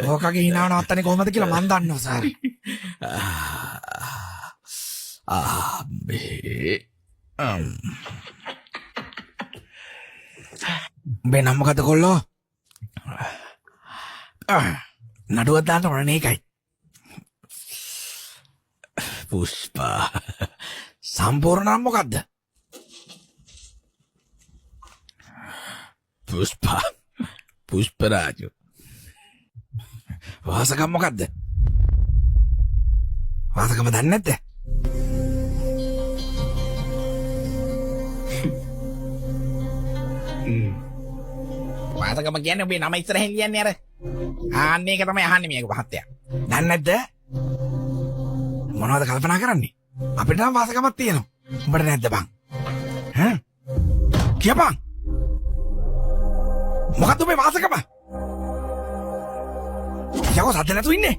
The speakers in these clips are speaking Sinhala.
ඕකගේ hinaව නවත්තන්නේ කොහොමද කියලා මන් දන්නවා සර්. උඹේ නම මොකද කොල්ලෝ? නඩුවක් දාන්න ඕන නේකයි. පුෂ්පා. සම්පූර්ණ නම මොකද්ද? පුෂ්පා. පුෂ්පරාජු. වාසකම් මොකද්ද? වාසකම දන්නේ නැද්ද? වාසකම කියන්නේ ඔබේ නම ඉස්සරහින් ලියන්නේ අර. ආන්න ඒක තමයි අහන්නේ මේක මහත්තයා. දන්නේ නැද්ද? මොනවද කල්පනා කරන්නේ? අපිට නම් වාසකමක් තියෙනවා. උඹට නැද්ද බං? ඈ? කියපන්. මොකද්ද ඔබේ වාසකම? යකෝ සද්ද නැතු ඉන්නේ.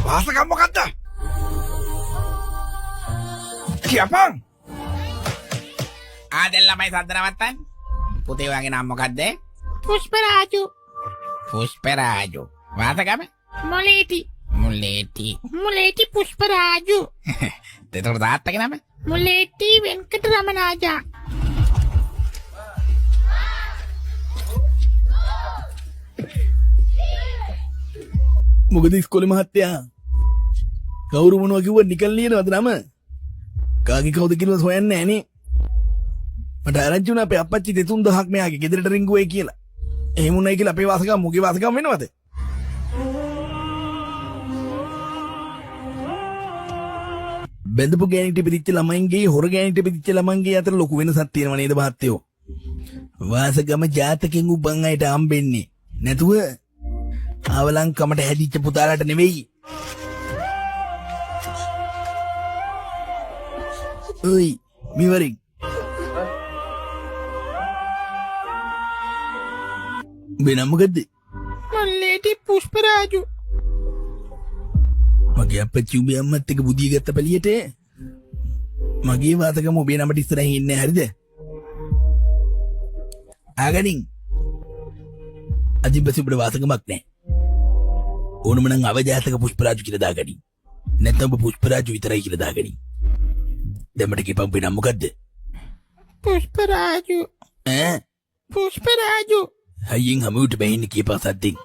වාසකම් මොකද්ද? කියපන්. ආදෙල් ළමයි සද්ද නවත්තන්න. පුතේ ඔයාගේ නම මොකද්ද? පුෂ්පරාජු. පුෂ්පරාජු. වාසකම? මොලේටි. මුලේටි. මුලේටි පුෂ්පරාජු. දෙතොර තාත්තගේ නම? මුලේටි වෙන්කට රමනාජා. මොකද ඉස්කෝලේ මහත්තයා කවුරු මොනවා කිව්වත් නිකන් ලියනවද නම? කාගේ කවුද කියලා හොයන්නේ නැහනේ. මට ආරංචි වුණා අපේ අප්පච්චි 3000ක් මෙයාගේ ගෙදරට රින්ගුවේ කියලා. එහෙම උනායි කියලා අපේ වාසකම් මුගේ වාසකම් වෙනවද? බෙදපු ගෑනිට පිටිච්ච ළමයින්ගේ හොර ගෑනිට පිටිච්ච ළමයින්ගේ අතර ලොකු වෙනසක් තියෙනව නේද මහත්තයෝ? වාසගම ජාතකෙන් උබන් අයට හම්බෙන්නේ නැතුව අවලංකමට හැදිච්ච පුතාලට නෙවෙයි. ඔයි මිවරින් බෙනම මොකද්ද? මුලේටි පුෂ්පරාජු. මගේ අපච්චි උඹේ අම්මත් එක්ක බුදිය ගත්ත පළියට මගේ වාසකම ඔබේ නමට ඉස්සරහින් ඉන්නේ හරිද? ආගනින් අදිබසි උඹට වාසකමක් නැහැ. ඕනම නම් අවජාතක පුෂ්පරාජු කියලා දාගනි. නැත්නම් ඔබ පුෂ්පරාජු විතරයි කියලා දාගනි. දැන් මට කියපන් ඔබේ නම මොකද්ද? පුෂ්පරාජු. ඈ? පුෂ්පරාජු. හයියෙන් හමුවට බැහින්න කියපන් සද්දෙන්.